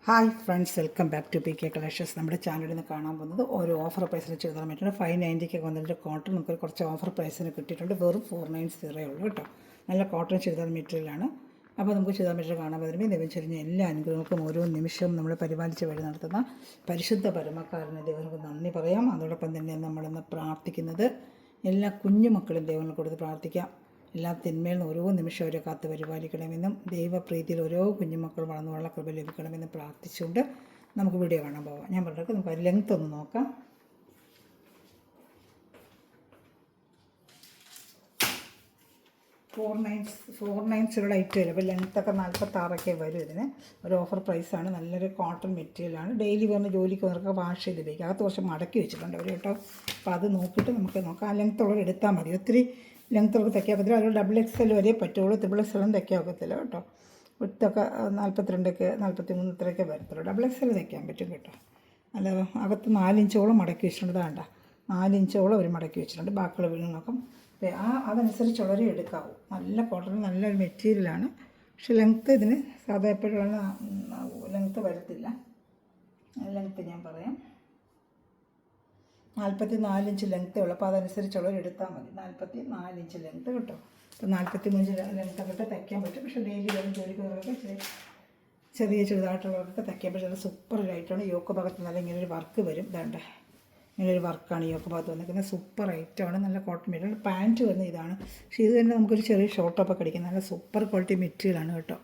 Hi friends, welcome back to P K collections. നമ്മുടെ ചാനലിൽ നിന്ന് കാണാൻ പോകുന്നത് ഓരോ ഓഫർ പ്രൈസിൽ ചെയ്താൽ പറ്റുന്നത് 590 വന്നിട്ട് കോട്ടൺ നമുക്ക് കുറച്ച് ഓഫർ പ്രൈസിന് കിട്ടിയിട്ടുണ്ട്. വെറും 490 ഉള്ളൂ കേട്ടോ. നല്ല കോട്ടൺ ചുരിദാർ മെറ്റീരിയലാണ്. അപ്പോൾ നമുക്ക് ചുരിദാർ മെറ്റീരിയൽ കാണാൻ പറ്റുമ്പോൾ ദൈവം ചെറിഞ്ഞ എല്ലാ അനുഗ്രഹങ്ങൾക്കും ഓരോ നിമിഷവും നമ്മൾ പരിപാലിച്ച് വഴി നടത്തുന്ന പരിശുദ്ധ പരമക്കാരന് ദൈവങ്ങൾക്ക് നന്ദി പറയാം. അതോടൊപ്പം തന്നെ നമ്മളിന്ന് പ്രാർത്ഥിക്കുന്നത് എല്ലാ കുഞ്ഞുമക്കളും ദൈവങ്ങൾ കൊടുത്ത് പ്രാർത്ഥിക്കാം. എല്ലാ തിന്മയിൽ ഓരോ നിമിഷം അവരെ കാത്ത് പരിപാലിക്കണമെന്നും ദൈവപ്രീതിയിൽ ഓരോ കുഞ്ഞുമക്കളും വളർന്നുള്ള കൃപ ലഭിക്കണമെന്നും പ്രാർത്ഥിച്ചുകൊണ്ട് നമുക്ക് വീഡിയോ കാണാൻ പോകാം. ഞാൻ പറഞ്ഞിട്ട് നമുക്ക് അതിൽ ലെങ്ത് ഒന്ന് നോക്കാം. 490 ഐറ്റം വരും. അപ്പോൾ ലെങ്ത്തൊക്കെ 46 വരും. ഇതിന് ഒരു ഓഫർ പ്രൈസാണ്. നല്ലൊരു കോട്ടൺ മെറ്റീരിയലാണ്. ഡെയിലി വന്ന് ജോലിക്ക് വന്നവർക്ക് വാഷ് ചെയ്ത് ഉപയോഗിക്കാം. അകത്ത് കുറച്ച് മടക്കി വെച്ചിട്ടുണ്ട് അവർ കേട്ടോ. അപ്പോൾ അത് നോക്കിയിട്ട് നമുക്ക് നോക്കാം. ആ ലെങ്ത്തുള്ളത് എടുത്താൽ മതി. ഒത്തിരി ലെങ്ത്തുള്ളത് തയ്ക്കാൻ പറ്റില്ല. അതിൽ XXL വരെ പറ്റുള്ളൂ. XXL തയ്ക്കാൻ ഒക്കത്തില്ല കേട്ടോ. വിത്തൊക്കെ 42 43 ഇത്രയൊക്കെ വരത്തുള്ളൂ. XXL തയ്ക്കാൻ പറ്റും കേട്ടോ. അല്ല, അകത്ത് 4 ഇഞ്ചോളം മടക്കി വെച്ചിട്ടുണ്ട്. വേണ്ട, 4 ഇഞ്ചോളം അവർ മടക്കി വെച്ചിട്ടുണ്ട്. ബാക്കിയുള്ള വീട് നോക്കാം. അതനുസരിച്ചുള്ളവരെ എടുക്കാവൂ. നല്ല കോട്ടൺ, നല്ലൊരു മെറ്റീരിയലാണ്. പക്ഷെ ലെങ്ത്ത് ഇതിന് സാധാ എപ്പോഴുള്ള ലെങ്ത്ത് വരത്തില്ല. ലെങ്ത്ത് ഞാൻ പറയാം, 44 ഇഞ്ച് ലെങ്ത്തേ ഉള്ളൂ. അപ്പോൾ അതനുസരിച്ചുള്ളവർ എടുത്താൽ മതി. 44 ഇഞ്ച് ലെങ്ത്ത് കേട്ടോ. അപ്പോൾ 43 ലെങ്ത്തൊക്കെ തയ്ക്കാൻ പറ്റും. പക്ഷേ ഡെയിലി വരും ജോലിക്ക് ചെറിയ ചെറുതായിട്ടുള്ളവർക്കൊക്കെ തയ്ക്കാൻ പറ്റും. അത് സൂപ്പർ ഐറ്റമാണ്. യോക്ക് ഭാഗത്ത് നല്ല ഇങ്ങനൊരു വർക്ക് വരും. ഇതാണ്ട് ഇങ്ങനൊരു വർക്കാണ് യോക്ക് ഭാഗത്ത് വന്നിരിക്കുന്നത്. സൂപ്പർ ഐറ്റമാണ്. നല്ല കോട്ടൺ മെറ്റീരിയൽ. പാൻറ്റ് വരുന്നത് ഇതാണ്. പക്ഷേ ഇത് തന്നെ നമുക്കൊരു ചെറിയ ഷോർട്ട് ടോപ്പൊക്കെ അടിക്കാം. നല്ല സൂപ്പർ ക്വാളിറ്റി മെറ്റീരിയലാണ് കേട്ടോ.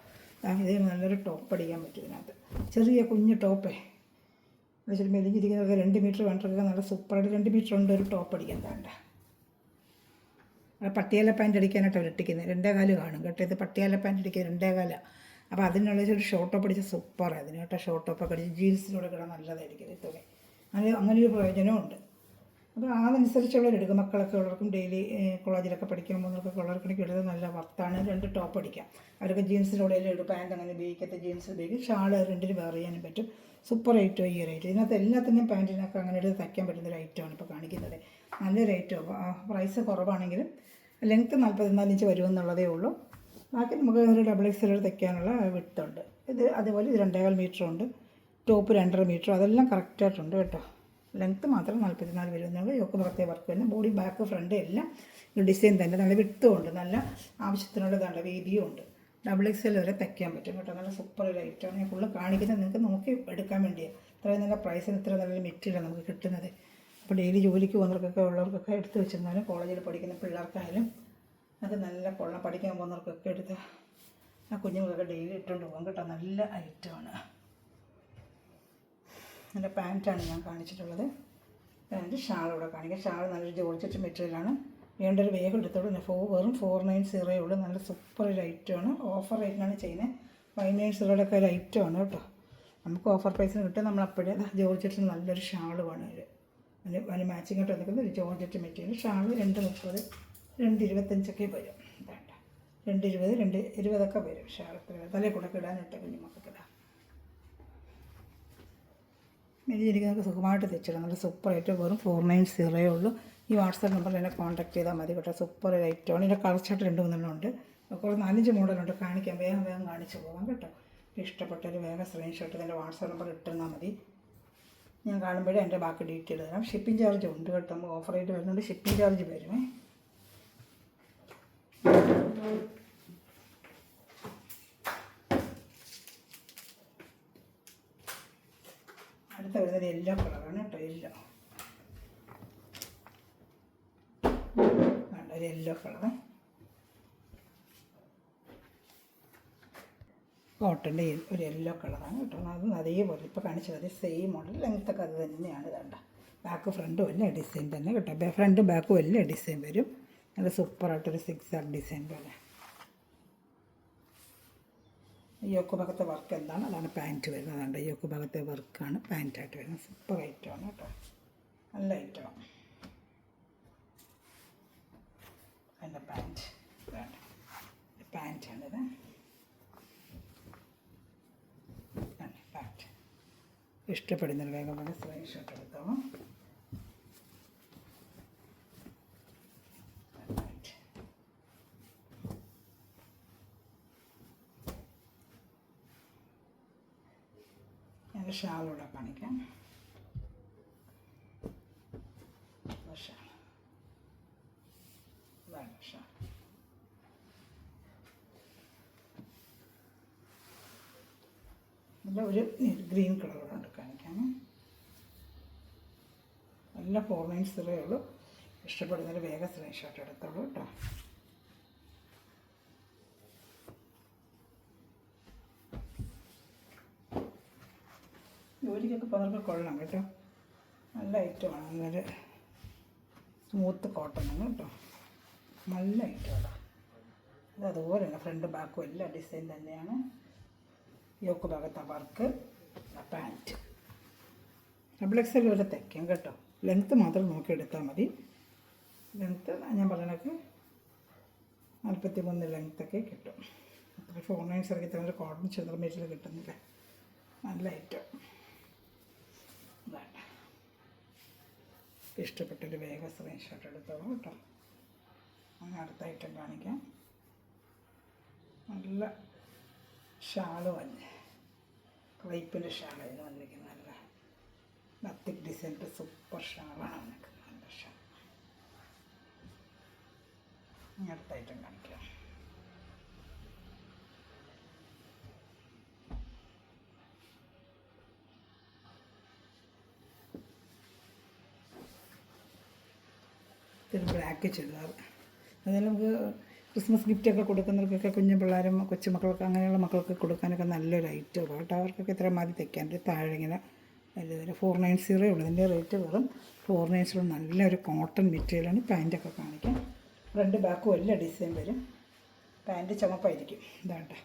ഇത് നല്ലൊരു ടോപ്പ് അടിക്കാൻ പറ്റും ഇതിനകത്ത്. ചെറിയ കുഞ്ഞ് ടോപ്പേ വെച്ചിട്ട് മെലിഞ്ഞിരിക്കുന്നതൊക്കെ 2 മീറ്റർ വേണ്ടതൊക്കെ നല്ല സൂപ്പറായിട്ട് 2 മീറ്റർ ഉണ്ട് ഒരു ടോപ്പ് അടിക്കാൻ. വേണ്ട, പട്ടിയാല പാൻറ്റ് അടിക്കാനായിട്ട് അവർ ഇട്ടിക്കുന്നത് 2 കാല് കാണും കേട്ടോ. ഇത് പട്ടിയാല പാൻറ്റ് അടിക്കുക 2 കാല. അപ്പോൾ അതിനുള്ള ഒരു ഷോർട്ട് ടോപ്പ് അടിച്ച് സൂപ്പറാണ് അതിന് കേട്ടോ. ഷോർട്ട് ടോപ്പൊക്കെ അടിച്ച് ജീൻസിലൂടെ കിടാൻ നല്ലതായിരിക്കും ഈ തുണി. അങ്ങനെ ഒരു പ്രയോജനമുണ്ട്. അപ്പോൾ അതനുസരിച്ചുള്ളവരെടുക്കും. മക്കളൊക്കെ ഉള്ളവർക്കും ഡെയിലി കോളേജിലൊക്കെ പഠിക്കാൻ പോകുന്നവർക്കൊക്കെ ഉള്ളവർക്കൊക്കെ എടുത്ത് നല്ല വർത്താണ്. 2 ടോപ്പ് അടിക്കാം. അവരൊക്കെ ജീൻസിലൂടെ ഇടും. പാൻറ്റ് അങ്ങനെ ഉപയോഗിക്കാത്ത ജീൻസ് ഉപയോഗിക്കും. ഷാൾ 2 വെയർ ചെയ്യാനും പറ്റും. സൂപ്പർ ഐറ്റം ഈ ഒരു ഐറ്റം. ഇതിനകത്ത് എല്ലാത്തിൻ്റെയും പാൻറ്റിനൊക്കെ അങ്ങനെ എടുത്ത് തയ്ക്കാൻ പറ്റുന്നൊരു ഐറ്റമാണ് ഇപ്പോൾ കാണിക്കുന്നത്. നല്ലൊരു ഐറ്റം. പ്രൈസ് കുറവാണെങ്കിലും ലെങ്ത്ത് 44 ഇഞ്ച് വരുമെന്നുള്ളതേ ഉള്ളൂ. ബാക്കി നമുക്ക് ഒരു XXL തയ്ക്കാനുള്ള വിട്ടുണ്ട്. അതേപോലെ ഇത് 2.25 മീറ്റർ ഉണ്ട്. Top 2.5 metre. അതെല്ലാം കറക്റ്റായിട്ടുണ്ട് കേട്ടോ. ലെങ്ത്ത് മാത്രം 44 വരുമെന്നുള്ളൂ. യോക്ക് ഭാഗത്തെ വർക്ക് തന്നെ. ബോഡി ബാക്ക് ഫ്രണ്ട് എല്ലാം ഡിസൈൻ തന്നെ. നല്ല വിട്ടുമുണ്ട്. നല്ല ആവശ്യത്തിനുള്ള നല്ല വീതിയും ഉണ്ട്. XXL വരെ തയ്ക്കാൻ പറ്റും കേട്ടോ. നല്ല സൂപ്പർ ഒരു ഐറ്റമാണ്. ഞാൻ ഫുള്ള് കാണിക്കുന്നത് നിങ്ങൾക്ക് നോക്കി എടുക്കാൻ വേണ്ടിയാണ്. ഇത്രയും നല്ല പ്രൈസിന് ഇത്ര നല്ല മെറ്റീരിയലാണ് നമുക്ക് കിട്ടുന്നത്. അപ്പോൾ ഡെയിലി ജോലിക്ക് പോകുന്നവർക്കൊക്കെ ഉള്ളവർക്കൊക്കെ എടുത്ത് വെച്ചിരുന്നാലും കോളേജിൽ പഠിക്കുന്ന പിള്ളേർക്കായാലും അത് നല്ല പഠിക്കാൻ പോകുന്നവർക്കൊക്കെ എടുത്ത് ആ കുഞ്ഞുങ്ങൾക്കൊക്കെ ഡെയിലി ഇട്ടുകൊണ്ട് പോകാം കേട്ടോ. നല്ല ഐറ്റമാണ്. നല്ല പാൻറ്റാണ് ഞാൻ കാണിച്ചിട്ടുള്ളത്. പാൻറ്റ് ഷാളിവിടെ കാണിക്കാം. ഷാൾ നല്ലൊരു ജോർജറ്റ് മെറ്റീരിയലാണ്. വേണ്ടൊരു വേഗം എടുത്തോളൂ. വെറും 490 ഉള്ളൂ. നല്ല സൂപ്പർ ഒരു ഐറ്റമാണ്. ഓഫർ റേറ്റിനാണ് ചെയ്യുന്നത്. 590 ഒക്കെ ഒരു ഐറ്റമാണ് കേട്ടോ. നമുക്ക് ഓഫർ പ്രൈസിന് കിട്ടും. നമ്മളപ്പോഴേ ജോർജറ്റിൽ നല്ലൊരു ഷാളുമാണ് ഇത്. അതിന് മാച്ചിങ് ആയിട്ട് വന്നിരിക്കുന്നത് ഒരു ജോർജറ്റ് മെറ്റീരിയൽ. ഷാൾ 230 225 വരും. വേണ്ട, 220 220 വരും. ഷാൾ തലയിൽ കൂടെ ഇടാനിട്ട് കുഞ്ഞുമക്കൾക്ക് ഇടാം. മെലിഞ്ഞിരിക്കുന്നതൊക്കെ സുഖമായിട്ട് തെച്ചിടാം. നല്ല സൂപ്പറായിട്ട് വെറും 490 ഉള്ളൂ. ഈ വാട്സാപ്പ് നമ്പറിൽ എന്നെ കോൺടാക്ട് ചെയ്താൽ മതി കേട്ടോ. സൂപ്പർ ഒരു ഐറ്റമാണ്. ഇതിൻ്റെ കളർ ചാർട്ട് 2-3 ഉണ്ട്. കുറേ 4-5 മോഡലുണ്ട്. കാണിക്കാം. വേഗം കാണിച്ച് പോകാം കേട്ടോ. ഇഷ്ടപ്പെട്ടൊരു വേഗം സ്ക്രീൻഷോട്ട് എൻ്റെ വാട്സാപ്പ് നമ്പർ ഇട്ടുതന്നാൽ മതി. ഞാൻ കാണുമ്പോഴേ എൻ്റെ ബാക്കി ഡീറ്റെയിൽ തരാം. ഷിപ്പിംഗ് ചാർജ് ഉണ്ട് കേട്ടോ. നമ്മൾ ഓഫർ ആയിട്ട് വരുന്നുണ്ട്. ഷിപ്പിംഗ് ചാർജ് വരുമേ. അടുത്ത വരുന്നത് യെല്ലോ കളറാണ് കേട്ടോ. ഒരു യെല്ലോ കളറ് കോട്ടൻ്റെ ഒരു യെല്ലോ കളറാണ് കേട്ടോ. അത് അതേപോലെ ഇപ്പോൾ കാണിച്ചത് അതേ സെയിം മോഡൽ. ലെങ്ത്തൊക്കെ അത് തന്നെയാണ്. വേണ്ട, ബാക്ക് ഫ്രണ്ടും എല്ലാം ഡിസൈൻ തന്നെ കേട്ടോ. ഫ്രണ്ടും ബാക്കും എല്ലാം ഡിസൈൻ വരും. നല്ല സൂപ്പറായിട്ടൊരു 6 ഡിസൈൻ പോലെ. യോക്ക് ഭാഗത്തെ വർക്ക് എന്താണ് അതാണ് പാൻറ്റ് വരുന്നത്. അതുകൊണ്ട് യോക്ക് ഭാഗത്തെ വർക്കാണ് പാൻറ്റായിട്ട് വരുന്നത്. സൂപ്പർ ഐറ്റമാണ് കേട്ടോ. നല്ല ഐറ്റമാണ്. അതിൻ്റെ പാൻറ്റ് വേണ്ട, പാൻറ്റാണിത്. പാൻറ്റ് ഇഷ്ടപ്പെടുന്നൊരു വേഗം വേണം സ്ക്രീൻഷോട്ട് എടുത്തോളാം. ഷാളൂടെ കാണിക്കാം. ഷാൾ ഷാൾ നല്ല ഒരു ഗ്രീൻ കളറുണ്ട് കാണിക്കാൻ. നല്ല 490 ഉള്ളൂ. ഇഷ്ടപ്പെടുന്നൊരു വേഗം സ്ക്രീൻഷോട്ട് എടുത്തോളൂ കേട്ടോ. ജോലിക്കൊക്കെ പോകുന്നവർക്ക് കൊള്ളാം കേട്ടോ. നല്ല ഐറ്റമാണ്. നല്ലൊരു സ്മൂത്ത് കോട്ടണാണ് കേട്ടോ. നല്ല ഐറ്റമാണ്. അത് അതുപോലെ തന്നെ ഫ്രണ്ട് ബാക്കും എല്ലാം ഡിസൈൻ തന്നെയാണ്. യോക്ക് ഭാഗത്തെ വർക്ക്, പാൻറ്റ് ഡബിൾ എക്സൽ വരെ തയ്ക്കാം കേട്ടോ. ലെങ്ത്ത് മാത്രം നോക്കിയെടുത്താൽ മതി. ലെങ്ത്ത് ഞാൻ പറഞ്ഞതൊക്കെ 43 ലെങ്ത്തൊക്കെ കിട്ടും. അത്ര 490 ഇറക്കി തന്നെ കോട്ടൺ ചെറുതർ മെറ്റീരിയൽ കിട്ടുന്നില്ല. നല്ല ഐറ്റം. ഇഷ്ടപ്പെട്ടൊരു വേഗം സ്ക്രീൻഷോട്ട് എടുത്തോളൂ കേട്ടോ. അങ്ങനെ അടുത്ത ഐറ്റം കാണിക്കാം. നല്ല ഷാള് വന്നെ ക്രൈപ്പിൻ്റെ ഷാളായിരുന്നു വന്നിരിക്കുന്നത്. നല്ല ബത്തിക് ഡിസൈൻ്റെ സൂപ്പർ ഷാളാണ് വന്നിരിക്കുന്നത്. നല്ല ഷാൾ. അടുത്ത ഐറ്റം കാണിക്കാം. ഇത്തിരി ബ്ലാക്ക് ചുരിദാർ. അതായത് നമുക്ക് ക്രിസ്മസ് ഗിഫ്റ്റൊക്കെ കൊടുക്കുന്നവർക്കൊക്കെ കുഞ്ഞു പിള്ളേരും കൊച്ചുമക്കൾക്ക് അങ്ങനെയുള്ള മക്കൾക്ക് കൊടുക്കാനൊക്കെ നല്ലൊരു ഐറ്റം കേട്ടോ. അവർക്കൊക്കെ ഇത്ര മതി തയ്ക്കാൻ. താഴെ ഇങ്ങനെ വലിയ 490 ഉള്ളൂ. ഇതിൻ്റെ റേറ്റ് വെറും 490. നല്ലൊരു കോട്ടൺ മെറ്റീരിയലാണ്. പാൻറ്റൊക്കെ കാണിക്കാം. ഫ്രണ്ട് ബാക്കും എല്ലാം ഡിസൈൻ വരും. പാൻറ്റ് ചുമപ്പായിരിക്കും. ഇതാട്ടെ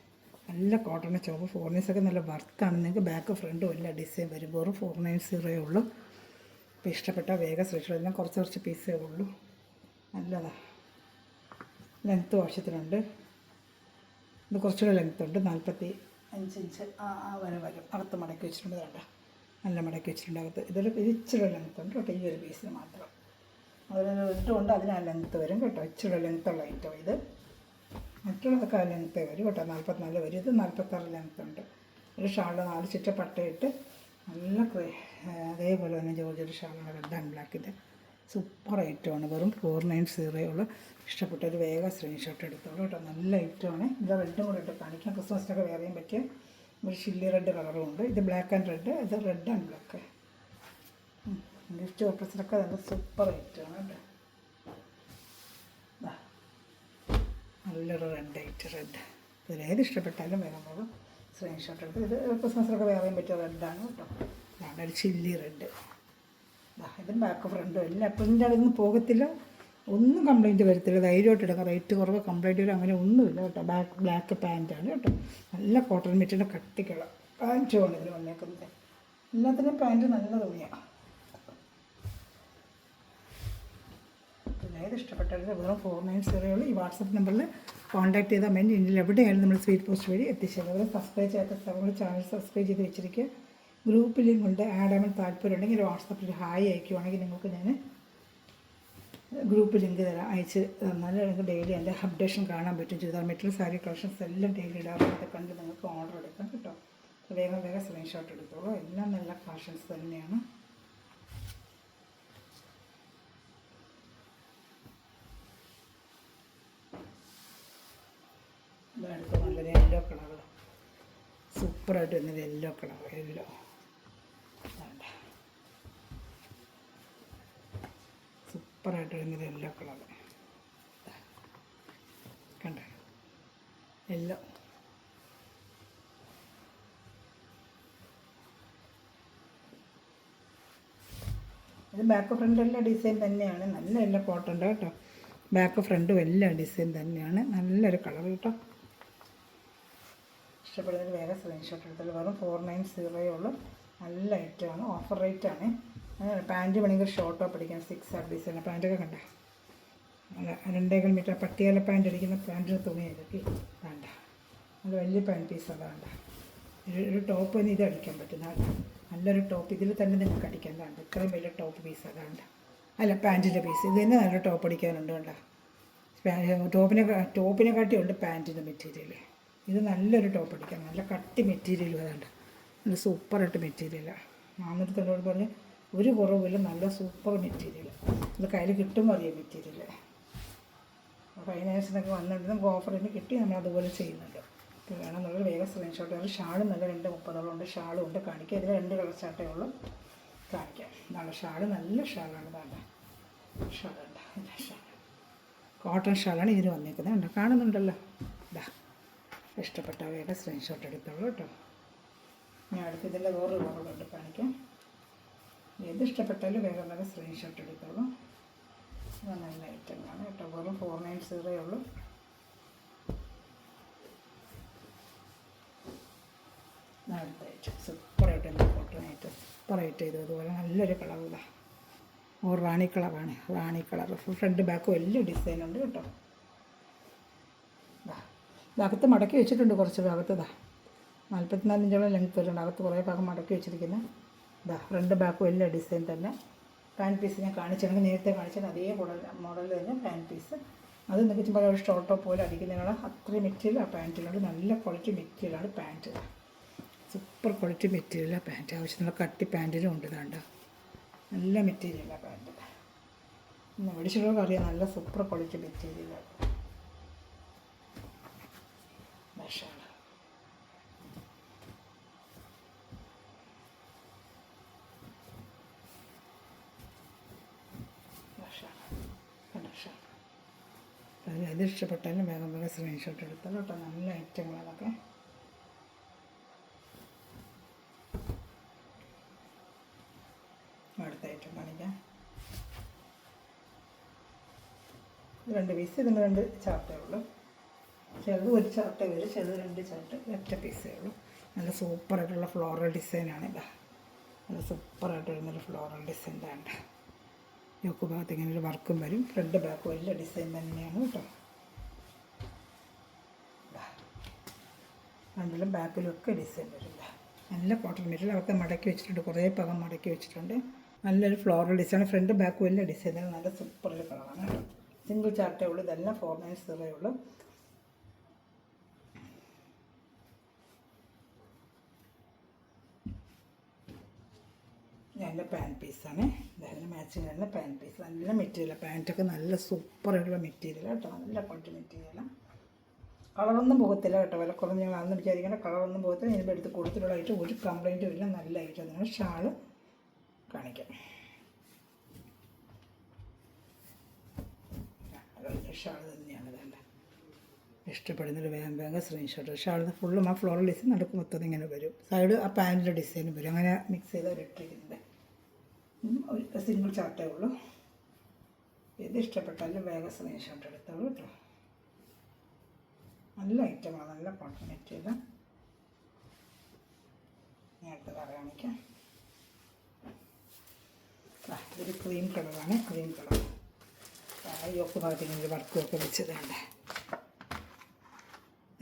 നല്ല കോട്ടൺ ചുമപ്പ്. 490 നല്ല വർത്താണ്. നിങ്ങൾക്ക് ബാക്ക് ഫ്രണ്ടും എല്ലാം ഡിസൈൻ വരും. വെറും 490 ഉള്ളൂ. അപ്പോൾ ഇഷ്ടപ്പെട്ട വേഗം ശ്രമിച്ചു. എല്ലാം കുറച്ച് പീസേ ഉള്ളൂ. നല്ലതാണ്. ലെങ്ത്ത് ആവശ്യത്തിനുണ്ട്. ഇത് കുറച്ചുകൂടെ ലെങ്ത്ത് ഉണ്ട്. 45 ഇഞ്ച് വരെ വരും. അകത്ത് മടക്കി വെച്ചിട്ടുണ്ട്. വേണ്ട നല്ല മടക്കി വെച്ചിട്ടുണ്ട് അകത്ത്. ഇതൊരു ഇച്ചിരി ലെങ്ത്ത് ഉണ്ട് കേട്ടോ. ഈ ഒരു പീസിന് മാത്രം. അതിന് ഇട്ടുകൊണ്ട് അതിന് ആ ലെങ്ത്ത് വരും കേട്ടോ. ഇച്ചിരി ലെങ്ത്തുള്ള ഐറ്റം ഇത്. മറ്റുള്ളതൊക്കെ ആ ലെങ്ത്തേ വരും കേട്ടോ. 44 വരും. ഇത് 46 ലെങ്ത്ത് ഉണ്ട്. ഒരു ഷാള് 4 ചുറ്റ പട്ടയിട്ട് നല്ല അതേപോലെ തന്നെ ജോർജറ്റ് ഷാളാണ്. റെഡ് ആൻഡ് ബ്ലാക്കിൻ്റെ സൂപ്പർ ഐറ്റമാണ്. വെറും 490 ഉള്ളൂ. ഇഷ്ടപ്പെട്ടൊരു വേഗം സ്ക്രീൻഷോട്ട് എടുത്തോളൂ കേട്ടോ. നല്ല ഐറ്റമാണ്. ഇത് റെഡും കൂടെ ഇട്ട് കാണിക്കാം. ക്രിസ്മസിനൊക്കെ വേറെയും പറ്റിയ ഒരു ചില്ലി റെഡ് കളറും ഉണ്ട്. ഇത് ബ്ലാക്ക് ആൻഡ് റെഡ്, ഇത് റെഡ് ആൻഡ് ബ്ലാക്ക്. ഗിഫ്റ്റ് പർപ്പസിനൊക്കെ നല്ല സൂപ്പർ ഐറ്റമാണ് കേട്ടോ. നല്ലൊരു റെഡ് ഐറ്റ്. റെഡ് ഇതിലേത് ഇഷ്ടപ്പെട്ടാലും വേഗം പോകും സ്ക്രീൻഷോട്ട് എടുത്ത്. ഇത് ക്രിസ്മസിനൊക്കെ വേറെയും പറ്റിയ റെഡാണ് കേട്ടോ. ഇതാണ് ഒരു ചില്ലി റെഡ്. ഇതും ബാക്ക് ഫ്രണ്ടും എല്ലാം പ്രിൻ്റ് അടങ്ങി പോകത്തില്ല. ഒന്നും കംപ്ലയിൻറ്റ് വരത്തില്ല. ധൈര്യമായിട്ട് എടുക്കാം. റേറ്റ് കുറവ് കംപ്ലയിൻറ്റ് വരും അങ്ങനെ ഒന്നുമില്ല കേട്ടോ. ബ്ലാക്ക് പാൻറ്റാണ് കേട്ടോ. നല്ല കോട്ടൺ മെറ്റീരിയൽ കട്ടിക്കുള്ള പാൻറ്റുമാണ് ഇതിൽ വന്നേക്കുന്നത്. എല്ലാത്തിനും പാൻറ്റ് നല്ല തുണിയാണ്. പിന്നെ ഏത് ഇഷ്ടപ്പെട്ടാലും വെറും 490 ഉള്ളൂ. ഈ വാട്സപ്പ് നമ്പറിൽ കോൺടാക്ട് ചെയ്താൽ മതി. ഇന്ത്യയിൽ എവിടെയായാലും നമ്മൾ സ്പീഡ് പോസ്റ്റ് വഴി എത്തിച്ചേരും. അതുപോലെ സബ്സ്ക്രൈബ് ചെയ്യാത്ത ചാനൽ സബ്സ്ക്രൈബ് ചെയ്ത് വെച്ചിരിക്കുക. ഗ്രൂപ്പ് ലിങ്ക് ഉണ്ട്. ആഡ് ആവാൻ താല്പര്യമുണ്ടെങ്കിൽ വാട്സപ്പിൽ ഹായ് അയക്കുവാണെങ്കിൽ നിങ്ങൾക്ക് ഞാൻ ഗ്രൂപ്പ് ലിങ്ക് തരാം. അയച്ച് തന്നാൽ നിങ്ങൾക്ക് ഡെയിലി എൻ്റെ അപ്ഡേഷൻ കാണാൻ പറ്റും. ചുരിദാർ മെറ്റീരിയൽ, സാരി കളക്ഷൻസ് എല്ലാം ഡെയിലി ഇടാറുണ്ട്. കണ്ട് നിങ്ങൾക്ക് ഓർഡർ എടുക്കാം കേട്ടോ. വേഗം സ്ക്രീൻഷോട്ട് എടുത്തോളൂ. എല്ലാം നല്ല കളക്ഷൻസ് തന്നെയാണ്. ഇതെടുത്ത് നല്ലൊരു യെല്ലോ കളർ. സൂപ്പറായിട്ട് വരുന്നൊരു യെല്ലോ കളർ. യെല്ലോ സൂപ്പറായിട്ട് വരുന്നൊരു യെല്ലോ കളർ. കണ്ടോ യെല്ലോ. ഇത് ബാക്ക് ഫ്രണ്ട് എല്ലാം ഡിസൈൻ തന്നെയാണ്. നല്ല എല്ലാം കോട്ടൺ കേട്ടോ. ബാക്ക് ഫ്രണ്ടും എല്ലാം ഡിസൈൻ തന്നെയാണ്. നല്ലൊരു കളർ കേട്ടോ. ഇഷ്ടപ്പെടുന്നതിന് വേറെ സ്ക്രീൻഷോട്ട് എടുത്താൽ വെറും 490 ഉള്ളൂ. നല്ല ഐറ്റമാണ്. ഓഫർ റേറ്റാണ്. പാൻറ്റ് വേണമെങ്കിൽ ഷോർട്ടോ പഠിക്കാം. 6 ഡിസൈൻ പാൻറ്റൊക്കെ കണ്ട അല്ല 2.5 മീറ്റർ പട്ടിയാല പാൻറ്റ് അടിക്കുന്ന പാൻറ്റിന് തുണി ഇതൊക്കെ വേണ്ട. നല്ല വലിയ പാൻറ്റ് പീസ് അതാണ്ട. ഒരു ടോപ്പ് തന്നെ ഇത് അടിക്കാൻ പറ്റുന്നതാണ്. നല്ലൊരു ടോപ്പ് ഇതിൽ തന്നെ നിങ്ങൾക്ക് അടിക്കാൻ വേണ്ട. ഇത്രയും വലിയ ടോപ്പ് പീസ് അതാണ്ട. അല്ല പാൻറ്റിൻ്റെ പീസ് ഇത് തന്നെ നല്ല ടോപ്പ് അടിക്കാനുണ്ട് വേണ്ട. ടോപ്പിനെക്കാട്ടിയുണ്ട് പാൻറ്റിൻ്റെ മെറ്റീരിയൽ. ഇത് നല്ലൊരു ടോപ്പ് അടിക്കാൻ നല്ല കട്ടി മെറ്റീരിയൽ വേണ്ട. നല്ല സൂപ്പറായിട്ട് മെറ്റീരിയലാണ്. 490 പറഞ്ഞ് ഒരു കുറവില്ല, നല്ല സൂപ്പർ മെറ്റീരിയൽ. ഇത് കയ്യിൽ കിട്ടുമ്പോൾ അറിയാം മെറ്റീരിയൽ. അപ്പോൾ അതിനനുസരിച്ചൊക്കെ വന്നിട്ട് നമുക്ക് ഓഫറിന് കിട്ടി നമ്മൾ അതുപോലെ ചെയ്യുന്നുണ്ട്. ഇപ്പോൾ വേണമെന്നുള്ളത് വേഗം സ്ക്രീൻഷോട്ട് ഒരു ഷാളും നല്ല 230 ഉണ്ട്, ഷാളും ഉണ്ട് കാണിക്കാം. ഇതിൽ 2 കളർ ചാട്ടേ ഉള്ളൂ കാണിക്കാം. ഇതാണ് ഷാള്, നല്ല ഷാളാണ്. ഇതാണ് ഷാളുണ്ട്, ഇതാ ഷാൾ, കോട്ടൺ ഷാളാണ് ഇതിന് വന്നിരിക്കുന്നത്. ഉണ്ട്, കാണുന്നുണ്ടല്ലോ. ഇതാ ഇഷ്ടപ്പെട്ട വേഗം സ്ക്രീൻഷോട്ട് എടുത്തോളൂ കേട്ടോ. ഞാൻ അടുത്തതിൻ്റെ വേറൊരു കളറുണ്ട് കാണിക്കാം. ഏത് ഇഷ്ടപ്പെട്ടാലും വേഗം വേഗം സ്ക്രീൻഷോട്ട് എടുത്തോളൂ. അത് നല്ല ഐറ്റങ്ങളാണ് കേട്ടോ. വെറും 490 ഉള്ളൂ. അടുത്ത ഐറ്റം സൂപ്പറായിട്ട് എന്താ കോട്ടണായിട്ട് സൂപ്പറായിട്ട് ചെയ്തു. അതുപോലെ നല്ലൊരു കളർ ഇതാ, റാണി കളറാണ്. റാണി കളർ ഫ്രണ്ട് ബാക്കും വലിയ ഡിസൈനുണ്ട് കേട്ടോ. ഇതകത്ത് മടക്കി വെച്ചിട്ടുണ്ട് കുറച്ച് ഭാഗത്ത്. ഇതാ 44 ഇഞ്ചോളം ലെങ്ത് വരുന്നുണ്ട്. അകത്ത് കുറേ ഭാഗം മടക്കി വെച്ചിരിക്കുന്നത്. ഇതാ ഫ്രണ്ട് ബാക്കും വലിയ ഡിസൈൻ തന്നെ. പാൻറ്റ് പീസ് ഞാൻ കാണിച്ചിട്ടുണ്ട്, നേരത്തെ കാണിച്ചത് അതേ മോഡൽ തന്നെ പാൻറ്റ് പീസ്. അത് നിൽക്കുമ്പോൾ ഒരു ഷോർട്ടോ പോലെ അടിക്കുന്നതിനുള്ള അത്രയും മെറ്റീരിയൽ ആ പാൻറ്റിലുണ്ട്. നല്ല ക്വാളിറ്റി മെറ്റീരിയലാണ് പാൻറ്റ്. സൂപ്പർ ക്വാളിറ്റി മെറ്റീരിയലാണ് പാൻറ്റ്. ആവശ്യത്തിനുള്ള കട്ടി പാൻറ്റിനും ഉണ്ട്. ഇതാണ്ട് നല്ല മെറ്റീരിയലാണ് പാൻറ്റ്. മേടിച്ചിട്ടുള്ളവർക്ക് അറിയാം, നല്ല സൂപ്പർ ക്വാളിറ്റി മെറ്റീരിയലാണ്. ഷാൾ അത് ഇഷ്ടപ്പെട്ടാലും വേഗം വേഗം സ്ക്രീൻഷോട്ട് എടുത്താൽ കേട്ടോ. നല്ല ഐറ്റങ്ങളതൊക്കെ. അടുത്ത ഐറ്റം കാണിക്കാം. 2 പീസ്, ഇതിന് 2 ചാർട്ടേ ഉള്ളൂ. ചിലത് ഒരു ചാർട്ടേ വരും, ചിലത് 2 ചാർട്ട്, ഒറ്റ പീസേ ഉള്ളൂ. നല്ല സൂപ്പറായിട്ടുള്ള ഫ്ലോറൽ ഡിസൈനാണ്. ഇതാ നല്ല സൂപ്പറായിട്ട് വരുന്നൊരു ഫ്ലോറൽ ഡിസൈൻ. വേണ്ട യോക്ക് ഭാഗത്ത് ഇങ്ങനെ ഒരു വർക്കും വരും. ഫ്രണ്ട് ബാക്കും വലിയ ഡിസൈൻ തന്നെയാണ് കേട്ടോ. രണ്ടിലും ബാക്കിലും ഒക്കെ ഡിസൈൻ വരില്ല. നല്ല കോട്ടൺ മെറ്റീരിയൽ അകത്ത് മടക്കി വെച്ചിട്ടുണ്ട്, കുറേ ഭാഗം മടക്കി വെച്ചിട്ടുണ്ട്. നല്ലൊരു ഫ്ലോറൽ ഡിസൈൻ, ഫ്രണ്ട് ബാക്കും വലിയ ഡിസൈനാണ്. നല്ല സൂപ്പറൊരു കളറാണ് കേട്ടോ. സിംഗിൾ ചാർട്ടേ ഉള്ളൂ. ഇതെല്ലാം 490 ഉള്ളൂ. നല്ല പാൻറ്റ് പീസാണ്. ഇതായിരുന്നു മാച്ചിങ് ആയിരുന്ന പാൻറ്റ് പീസ്. നല്ല മെറ്റീരിയലാണ്. പാൻറ്റൊക്കെ നല്ല സൂപ്പറായിട്ടുള്ള മെറ്റീരിയൽ കേട്ടോ. നല്ല ക്വാളിറ്റി മെറ്റീരിയലാണ്. കളറൊന്നും പോകത്തില്ല കേട്ടോ. വില കുറഞ്ഞ് ഞങ്ങൾ അന്ന് വിചാരിക്കേണ്ട കളറൊന്നും പോകത്തില്ല. ഇതിൻ്റെ എടുത്ത് കൊടുത്തിട്ടുള്ളതായിട്ട് ഒരു കംപ്ലൈൻറ്റും ഇല്ല. നല്ല ഐറ്റം തന്നെയാണ്. ഷാള് കാണിക്കാം. ഷാൾ തന്നെയാണ് വേണ്ട. ഇഷ്ടപ്പെടുന്നൊരു വേഗം വേഗം സ്ക്രീൻഷോട്ട്. ഷാളിന് ഫുള്ളും ആ ഫ്ലോറൽ ഡിസൈൻ നടുക്ക് മൊത്തം ഇങ്ങനെ വരും. സൈഡ് ആ പാൻറ്റിൻ്റെ ഡിസൈനും വരും. അങ്ങനെ മിക്സ് ചെയ്ത് ഇട്ടിരിക്കുന്നത്. ഒരു സിംഗിൾ ചാർട്ടേ ഉള്ളൂ. ഇത് ഇഷ്ടപ്പെട്ടാലും വേഗം സ്ക്രീൻഷോട്ട് എടുത്തോളൂ കേട്ടോ. നല്ല ഐറ്റമാണ്. നല്ല കോട്ടൺ മെറ്റീരിയൽ. നേരത്തെ കാണിക്കാം. ഇതൊരു ക്രീം കളറാണ്. ക്രീം കളർ യോക്ക് ഭാഗത്തിങ്ങനെ വർക്കൊക്കെ വെച്ചതാണ്.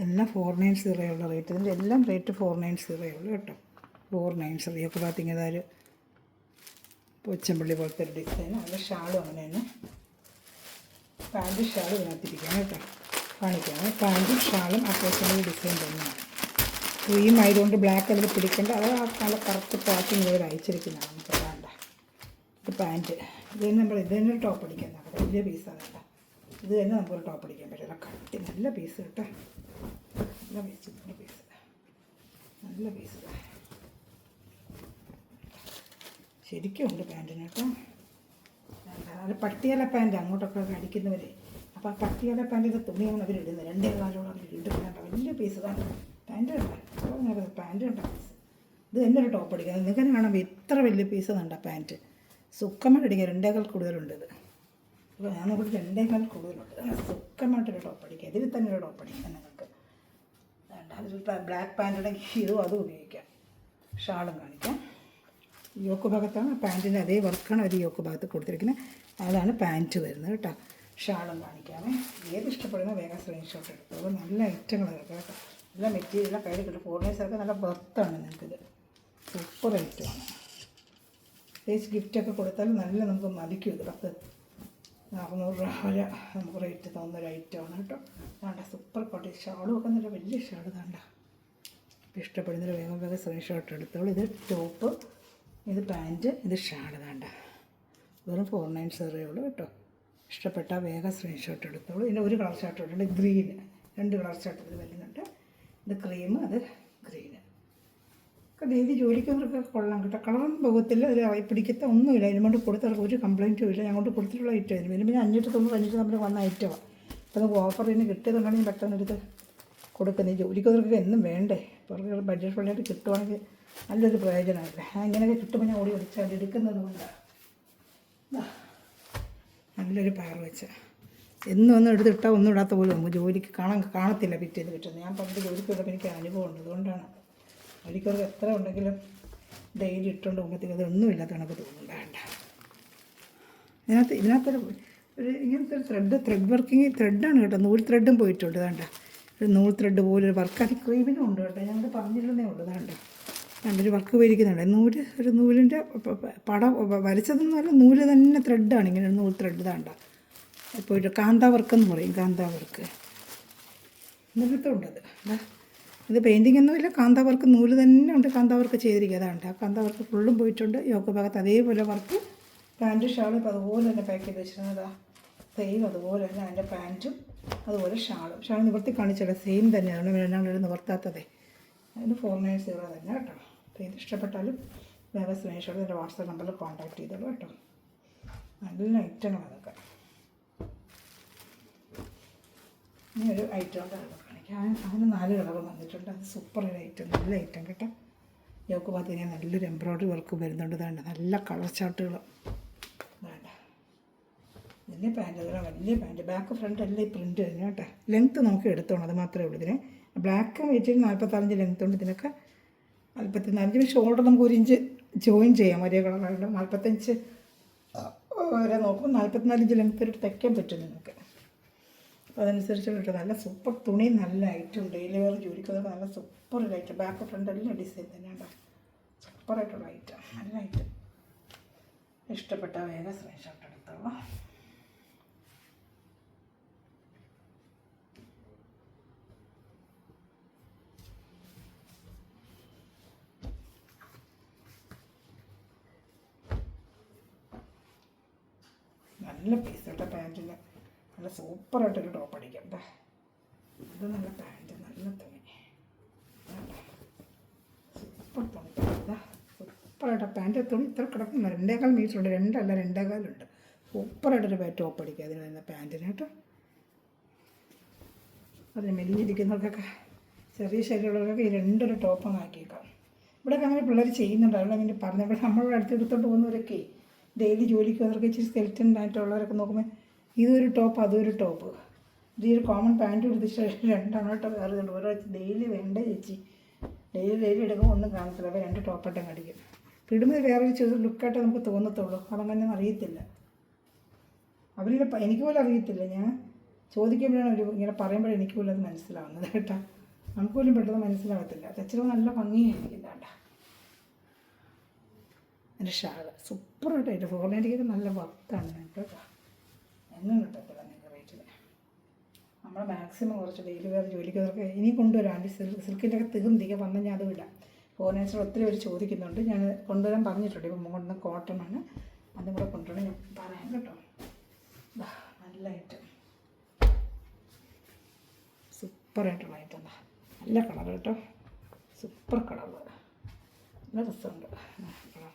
എല്ലാം 490 ഉള്ള റേറ്റ്. ഇതിൻ്റെ എല്ലാം റേറ്റ് 490 ഉള്ളൂ കേട്ടോ. 490. യോക്ക് ഭാഗത്തിങ്ങനെ ഒരു പൊച്ചമ്പള്ളി പോലത്തെ ഒരു ഡിസൈൻ. അതിൻ്റെ ഷാളും അങ്ങനെ തന്നെ. പാൻറ്റും ഷാളും ഇതിനകത്തിരിക്കുകയാണ് കേട്ടോ. കാണിക്കുകയാണ്. പാൻറ്റും ഷാളും അത്യാവശ്യം ഡിസൈൻ തന്നെയാണ്. ക്രീം ആയതുകൊണ്ട് ബ്ലാക്ക് അതിൽ പിടിക്കേണ്ട. അത് ആ നല്ല കറക്റ്റ് പാക്കിങ് ഇവർ അയച്ചിരിക്കുന്നതാണ്. നമുക്ക് വേണ്ട. ഇത് പാൻറ്റ്. ഇത് തന്നെ ടോപ്പ് അടിക്കാൻ നോക്കാം. വലിയ പീസാണ് കേട്ടോ. ഇത് തന്നെ നമുക്കൊരു ടോപ്പ് അടിക്കാൻ പറ്റില്ല. കട്ടി നല്ല പീസ് കേട്ടോ. നല്ല പീസ്, നല്ല പീസ്, നല്ല പീസ്. ശരിക്കും ഉണ്ട് പാൻറ്റിന് കേട്ടോ. അത് പട്ടിയാല പാൻറ്റ് അങ്ങോട്ടൊക്കെ അടിക്കുന്നവർ. അപ്പോൾ ആ പട്ടിയാല പാൻറ്റിൻ്റെ തുണിയാണ് അവരിടുന്നത്. 2 കാലോളം അവർ ഇടുന്നുണ്ട്. വലിയ പീസ് തന്നെ പാൻറ്റ് കണ്ട. പാൻറ്റ് കണ്ട പീസ്. ഇത് തന്നെ ഒരു ടോപ്പ് അടിക്കുന്നത്. നിങ്ങൾക്ക് കാണാം ഇത്ര വലിയ പീസ് കണ്ട പാൻറ്റ്. സുഖമായിട്ട് അടിക്കുക. 2 കൂടുതലുണ്ട് ഇത്. അപ്പോൾ ഞാൻ നോക്കിയിട്ട് 2 കൂടുതലുണ്ട്. സുഖമായിട്ടൊരു ടോപ്പ് അടിക്കുക. ഇതിൽ തന്നെ ഒരു ടോപ്പ് അടിക്കാം നിങ്ങൾക്ക്. അതിൽ ബ്ലാക്ക് പാൻറ്റ് ഉണ്ടെങ്കിൽ ഇതും അതും ഉപയോഗിക്കാം. ഷാളും കാണിക്കാം. യോക്ക് ഭാഗത്താണ് പാൻറ്റിൻ്റെ അതേ വർക്കാണ് ഒരു യോക്ക് ഭാഗത്ത് കൊടുത്തിരിക്കുന്നത്. അതാണ് പാൻറ്റ് വരുന്നത് കേട്ടോ. ഷാളും കാണിക്കാമേ. ഏത് ഇഷ്ടപ്പെടുന്ന വേഗം സ്ക്രീൻഷോട്ട് എടുത്തോളൂ. നല്ല ഐറ്റങ്ങളൊക്കെ കേട്ടോ. നല്ല മെറ്റീരിയലാണ്. കയ്യിൽ കിട്ടും. 490 നല്ല ബർത്താണ് നിങ്ങൾക്കിത്. സൂപ്പർ ഐറ്റമാണ്. പ്രത്യേകിച്ച് ഗിഫ്റ്റൊക്കെ കൊടുത്താൽ നല്ല നമുക്ക് മതിക്കും. ഇത് 600 രൂപ വരെ നമുക്ക് റേറ്റ് തോന്നുന്നൊരു ഐറ്റമാണ് കേട്ടോ. വേണ്ട സൂപ്പർ ക്വാളിറ്റി. ഷാളും ഒക്കെ നല്ല വലിയ ഷാൾ വേണ്ട. ഇഷ്ടപ്പെടുന്നൊരു വേഗം വേഗം സ്ക്രീൻഷോട്ട് എടുത്തോളൂ. ഇത് ടോപ്പ്, ഇത് പാൻറ്റ്, ഇത് ഷാൾ. വേണ്ട വെറും 490 ഉള്ളൂ കേട്ടോ. ഇഷ്ടപ്പെട്ട വേഗം സ്ക്രീൻഷോട്ട് എടുത്തോളൂ. ഇതിൻ്റെ ഒരു കളർ ഷർട്ട് ഉണ്ട്, ഗ്രീൻ. 2 കളർ ഷർട്ട് ഇത് വരുന്നുണ്ട്. ഇത് ക്രീം, അത് ഗ്രീന്. ഒക്കെ ഡെയിലി ജോലിക്കവർക്ക് കൊള്ളാം കേട്ടോ. കളറൊന്നും പോകത്തില്ല, ഒരു പിടിക്കത്ത ഒന്നുമില്ല. ഇതിന് കൊണ്ട് കൊടുത്തവർക്ക് ഒരു കംപ്ലയിൻറ്റും ഇല്ല. ഞാൻ കൊണ്ട് കൊടുത്തിട്ടുള്ള ഐറ്റം ഇതിന് പിന്നെ 590 നമ്മൾ വന്ന ഐറ്റമാണ്. അപ്പോൾ നമുക്ക് ഓഫറിന് കിട്ടിയതുകൊണ്ടാണ് ഞാൻ പെട്ടെന്ന് എടുത്ത് കൊടുക്കുന്നത്. ജോലിക്കവർക്ക് എന്നും വേണ്ടേ, അവർക്ക് ബഡ്ജറ്റ് ഫ്രണ്ട്ലിയായിട്ട് കിട്ടുവാണെങ്കിൽ നല്ലൊരു പ്രയോജനമല്ലേ. ഇങ്ങനെയൊക്കെ കിട്ടുമ്പോൾ ഞാൻ ഓടി വിളിച്ചാൽ എടുക്കുന്നത് കൊണ്ടാണ്. നല്ലൊരു പയർ വെച്ച എന്നും ഒന്നും എടുത്തിട്ടാൽ ഒന്നും ഇടാത്ത പോലും നമുക്ക് ജോലിക്ക് കാണത്തില്ല പിറ്റേന്ന് കിട്ടുന്നത്. ഞാൻ പണ്ട് ജോലിക്ക് പോയപ്പോൾ എനിക്ക് അനുഭവമുണ്ട്. അതുകൊണ്ടാണ് ജോലിക്കവർക്ക് എത്ര ഉണ്ടെങ്കിലും ഡെയിലി ഇട്ടുകൊണ്ട് പോകുമ്പോഴത്തേക്ക് അതൊന്നും ഇല്ലാത്ത കണക്ക് തോന്നുന്നുണ്ട്. വേണ്ട ഇതിനകത്തൊരു ഇങ്ങനത്തെ ഒരു ത്രെഡ് വർക്കിങ് ത്രെഡാണ് കേട്ടോ. നൂൽ ത്രെഡും പോയിട്ടുണ്ട്. വേണ്ട ഒരു നൂൽ ത്രെഡ് പോലെ ഒരു വർക്ക് അത് ക്രീമിനും ഉണ്ട് കേട്ടോ. ഞങ്ങൾ പറഞ്ഞില്ലെന്നേ ഉള്ളൂ. വേണ്ട ഒരു വർക്ക് പോയിരിക്കുന്നുണ്ട്. ഒരു നൂലിൻ്റെ പടം വരച്ചതൊന്നുമല്ല, നൂല് തന്നെ ത്രെഡാണ്. ഇങ്ങനെ ഒരു നൂൽ ത്രെഡ് വേണ്ട പോയിട്ട് കാന്താ വർക്കെന്ന് പറയും. കാന്താ വർക്ക് നൂലത്തുണ്ടത്. ഇത് പെയിൻറ്റിംഗ് ഒന്നുമില്ല, കാന്താ വർക്ക് നൂല് തന്നെ ഉണ്ട്. കാന്താ വർക്ക് ചെയ്തിരിക്കുക. അതാണ് ആ കാന്താ വർക്ക് ഫുള്ളും പോയിട്ടുണ്ട്. യോക്ക് ഭാഗത്ത് അതേപോലെ വർക്ക്. പാൻറ്റും ഷാളും ഇപ്പോൾ അതുപോലെ തന്നെ പാക്ക് ചെയ്ത് വെച്ചിരുന്നത്. സെയിം അതുപോലെ തന്നെ അതിൻ്റെ പാൻറ്റും അതുപോലെ ഷാൾ നിവർത്തി കാണിച്ചല്ലോ. സെയിം തന്നെയാണ്. ഞങ്ങൾ നിവർത്താത്തതേ. അതിന് 490 തന്നെ കേട്ടോ. അപ്പോൾ ഇത് ഇഷ്ടപ്പെട്ടാലും വേറെ സ്ക്രീൻഷോട്ട് എൻ്റെ വാട്സാപ്പ് നമ്പറിൽ കോൺടാക്ട് ചെയ്തോളൂ കേട്ടോ. നല്ല ഐറ്റങ്ങളാണ് അതൊക്കെ. ഇനി ഒരു ഐറ്റം കാണിക്കാം. അതിന് 4 കളർ വന്നിട്ടുണ്ട്. അത് സൂപ്പർ ഒരു ഐറ്റം, നല്ല ഐറ്റം കേട്ടോ. യോക്ക് ഭാഗത്ത് ഇങ്ങനെ നല്ലൊരു എംബ്രോയ്ഡറി വർക്ക് വരുന്നുണ്ട്. വേണ്ട നല്ല കളർ ചാർട്ടുകൾ. വേണ്ട വലിയ പാൻറ്റുകളാണ്, വലിയ പാൻറ്റ്. ബാക്ക് ഫ്രണ്ട് എല്ലാം ഈ പ്രിൻറ്റ് തന്നെ കേട്ടോ. ലെങ്ത്ത് നമുക്ക് എടുത്തോണം, അത് മാത്രമേ ഉള്ളൂ. ഇതിന് ബ്ലാക്ക് വെച്ചിട്ട് 45 ലെങ്ത്ത് ഉണ്ട്. ഇതിനൊക്കെ 45. ഷോൾഡർ നമുക്ക് 1 ഇഞ്ച് ജോയിൻ ചെയ്യാം. ഒരേ കളറായിട്ട് 45 വരെ നോക്കും. 44 ഇഞ്ച് ലെങ്ത്ത് ഒരു തയ്ക്കാൻ പറ്റും നിങ്ങൾക്ക്. അപ്പോൾ അതനുസരിച്ചുള്ള കേട്ടോ. നല്ല സൂപ്പർ തുണി, നല്ല ഐറ്റം. ഡെയിലി വെയർ ജോലിക്കൊക്കെ നല്ല സൂപ്പർ ഒരു ഐറ്റം. ബാക്ക് ഫ്രണ്ട് എല്ലാം ഡിസൈൻ തന്നെയാണ്. സൂപ്പറായിട്ടുള്ള ഐറ്റം, നല്ല ഐറ്റം. ഇഷ്ടപ്പെട്ട വേഗം സ്ക്രീൻഷോട്ട് എടുത്തോളൂ. നല്ല പീസ് കേട്ടോ. പാൻറ്റിന് നല്ല സൂപ്പറായിട്ടൊരു ടോപ്പ് അടിക്കാം കേട്ടോ. ഇത് നല്ല പാൻറ്റ്, നല്ല തുണി, സൂപ്പർ തുണി. സൂപ്പറായിട്ട് പാൻറ്റ് തുണി ഇത്ര കിടക്കുന്ന 2.25 മീറ്റർ ഉണ്ട്. 2 അല്ല 2.25 ഉണ്ട്. സൂപ്പറായിട്ടൊരു ടോപ്പ് അടിക്കുക അതിന് വരുന്ന പാൻറ്റിന് കേട്ടോ. അതിന് മെലിഞ്ഞിരിക്കുന്നവർക്കൊക്കെ, ചെറിയ ശരീരമുള്ളവർക്കൊക്കെ ഈ 2 ടോപ്പങ്ങ് ആക്കിയേക്കാം. ഇവിടെയൊക്കെ അങ്ങനെ പിള്ളേർ ചെയ്യുന്നുണ്ട്. അവിടെ അങ്ങനെ പറഞ്ഞപ്പോൾ നമ്മളുടെ അടുത്ത് എടുത്തോണ്ട് പോകുന്നവരൊക്കെ ഡെയിലി ജോലിക്ക് അവർക്ക് ഇച്ചിരി സ്കെൽറ്റൻ ആയിട്ടുള്ളവരൊക്കെ നോക്കുമ്പോൾ ഇതൊരു ടോപ്പ്, അതൊരു ടോപ്പ്. ഇത് ഒരു കോമൺ പാൻറ്റ് കൊടുത്തിട്ട് 2 കേട്ടോ. വേറെ ഓരോ ഡെയിലി വേണ്ട ചേച്ചി. ഡെയിലി എടുക്കുമ്പോൾ ഒന്നും കാണത്തില്ല. അപ്പോൾ 2 ടോപ്പായിട്ടും അടിക്കും. ഇടുമ്പോൾ വേറൊരു ചെറിയ ലുക്കായിട്ട് നമുക്ക് തോന്നത്തുള്ളൂ. അതങ്ങനെ അറിയത്തില്ല. അവരുടെ എനിക്ക് പോലും അറിയത്തില്ല. ഞാൻ ചോദിക്കുമ്പോഴാണ് ഒരു ഇങ്ങനെ പറയുമ്പോഴേ എനിക്ക് പോലും അത് മനസ്സിലാവുന്നത് കേട്ടോ. നമുക്ക് പോലും പെട്ടെന്ന് മനസ്സിലാകത്തില്ല. തെച്ചിലും നല്ല ഭംഗിയായിരിക്കും കേട്ടോ. എൻ്റെ ഷാൾ സൂപ്പറായിട്ടായിട്ട് 490 നല്ല വർത്താണ് കേട്ടോ. എന്നും കിട്ടത്തില്ല നിങ്ങൾക്ക് റേറ്റിൽ. നമ്മൾ മാക്സിമം കുറച്ച് ഡെയിലി വേറെ ജോലിക്കവർക്ക് ഇനി കൊണ്ടുവരാം. സിൽക്കിൻ്റെ ഒക്കെ തീർന്നിരിക്കുക വന്നാൽ ഞാൻ അത് വിടാം. 490 ഒത്തിരി പേര് ചോദിക്കുന്നുണ്ട്. ഞാൻ കൊണ്ടുവരാൻ പറഞ്ഞിട്ടുണ്ട്. ഇപ്പം കൊണ്ടുവന്ന കോട്ടണാണ്. അതും കൂടെ കൊണ്ടുവരാൻ ഞാൻ പറയാം കേട്ടോ. നല്ല ഐറ്റം, സൂപ്പറായിട്ടുള്ള ഐറ്റം. നല്ല കളർ കേട്ടോ. സൂപ്പർ കളർ, നല്ല രസമുണ്ട് കളർ.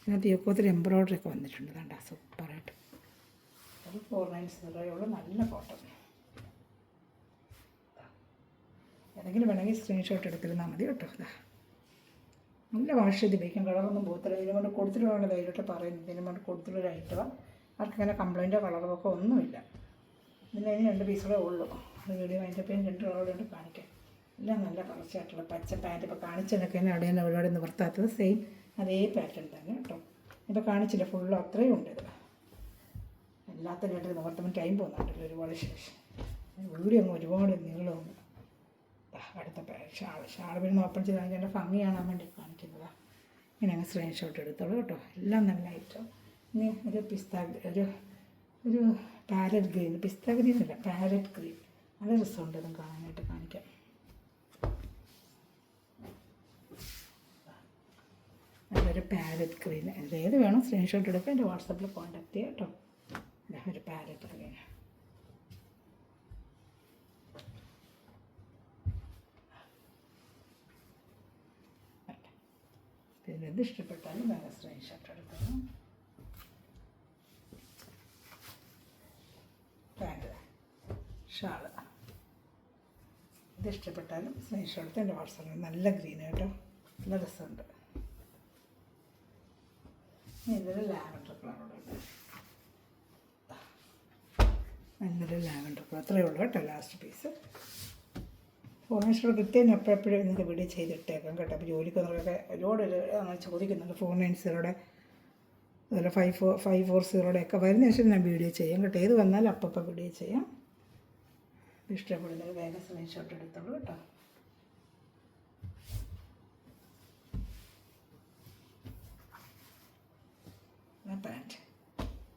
ഇതിനകത്ത് യോക്കോത്തിൽ എംബ്രോയ്ഡറി ഒക്കെ വന്നിട്ടുണ്ട്. വേണ്ട സൂപ്പറായിട്ട്. അത് 490 നല്ല കോട്ടൺ. ഏതെങ്കിലും വേണമെങ്കിൽ സ്ക്രീൻഷോട്ട് എടുത്തിരുന്നാൽ മതി കേട്ടോ. നല്ല വാഷ് ചെയ്ത് ഉപയോഗിക്കാം. കളറൊന്നും പോകത്തില്ല. ഇതിനെ കൊണ്ട് കൊടുത്തിട്ടുള്ള ധൈര്യമായിട്ട് പറയുന്നത്. ഇതിനെ കൊണ്ട് കൊടുത്തിട്ടുള്ള ഐറ്റമാണ്. ആർക്കങ്ങനെ കംപ്ലൈൻറ്റോ കളറൊക്കെ ഒന്നുമില്ല. ഇതിന് 2 പീസുകളേ ഉള്ളൂ. അത് വീഡിയോ അതിൻ്റെ പേര് 2 കളറുകൊണ്ട് കാണിക്കാം. എല്ലാം നല്ല കളർച്ചായിട്ടുള്ള പച്ച പാൻറ്റ്. ഇപ്പോൾ കാണിച്ചതൊക്കെ തന്നെ അവിടെ തന്നെ ഒരുപാട് നിവർത്താത്തത്. സെയിം അതേ പാറ്റേൺ തന്നെ കേട്ടോ. ഇപ്പോൾ കാണിച്ചില്ല, ഫുള്ളും അത്രയും ഉണ്ട്. ഇത് എല്ലാത്തിനും വേണ്ടി നിവർത്തുമ്പോൾ ടൈം പോകുന്നുണ്ടല്ലോ ഒരുപാട്. ശേഷം വീഡിയോ അങ്ങ് ഒരുപാട് നീളമുണ്ട്. അടുത്ത ഷാൾ പിന്നെ ഓപ്പൺ ചെയ്ത് കാണിക്കാൻ ഭംഗിയാണ് വേണ്ടി കാണിക്കുന്നത്. ഇങ്ങനെ അങ്ങ് സ്ക്രീൻഷോട്ട് എടുത്തോളൂ കേട്ടോ. എല്ലാം നല്ല ഐറ്റം. ഇനി ഒരു പാരറ്റ് ഗ്രീൻ, പിസ്ത ഗ്രീൻ അല്ല, പാരറ്റ് ഗ്രീൻ. നല്ല രസമുണ്ട് ഇതും കാണാനായിട്ട്. കാണിക്കാം. ഒരു പാരറ്റ് ഗ്രീൻ. ഏത് വേണം സ്ക്രീൻഷോട്ട് എടുക്കുക, എൻ്റെ വാട്സാപ്പിൽ കോൺടാക്ട് ചെയ്യുക കേട്ടോ. ഒരു പാരറ്റ് ഗ്രീൻ. പിന്നെ ഇത് ഇഷ്ടപ്പെട്ടാലും വേറെ സ്ക്രീൻഷോട്ട് എടുക്കണം. പാൻറ് ഷാള് ഇത് ഇഷ്ടപ്പെട്ടാലും സ്ക്രീൻഷോട്ട് എടുത്ത് എൻ്റെ വാട്സാപ്പിൽ. നല്ല ഗ്രീൻ കേട്ടോ, നല്ല രസമുണ്ട്. ഇതൊരു ലാവൻഡർ കളറുണ്ട്, നല്ലൊരു ലാവൻഡർ കളർ. അത്രയേ ഉള്ളൂ കേട്ടോ ലാസ്റ്റ് പീസ്. ഫോർമേഴ്സിലൂടെ കിട്ടിയാൽ ഞാൻ എപ്പോഴെപ്പോഴും നിങ്ങൾക്ക് വീഡിയോ ചെയ്തിട്ടേക്കാം കേട്ടോ. അപ്പോൾ ജോലിക്ക് വന്നവരൊക്കെ ഒരുപാട് അങ്ങനെ ചോദിക്കുന്നുണ്ട് ഫോർമേഴ്സിലൂടെ, അതുപോലെ 540 ഒക്കെ വരുന്ന ശേഷം ഞാൻ വീഡിയോ ചെയ്യാം കേട്ടോ. ഏത് വന്നാലും അപ്പം വീഡിയോ ചെയ്യാം. ഇഷ്ടപ്പെടുന്നത് വേഗം സ്ക്രീൻഷോട്ട് എടുത്തോളൂ കേട്ടോ. പാൻറ്റ്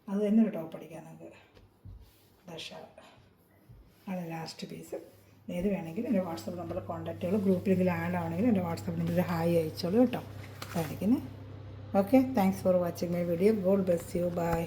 അത് തന്നെ ഒരു ടോപ്പ് അടിക്കാം നമുക്ക്. ആണ് ലാസ്റ്റ് പീസ്. ഏത് വേണമെങ്കിലും എൻ്റെ വാട്സാപ്പ് നമ്പറിൽ കോൺടാക്ട് ചെയ്യുള്ളൂ. ഗ്രൂപ്പിലെങ്കിലും ആഡ് ആണെങ്കിൽ എൻ്റെ വാട്സാപ്പ് നമ്പറിൽ ഹായ് അയച്ചോളൂ കേട്ടോ. കാണിക്കുന്നത്. Okay, thanks for watching my video. God bless you. By.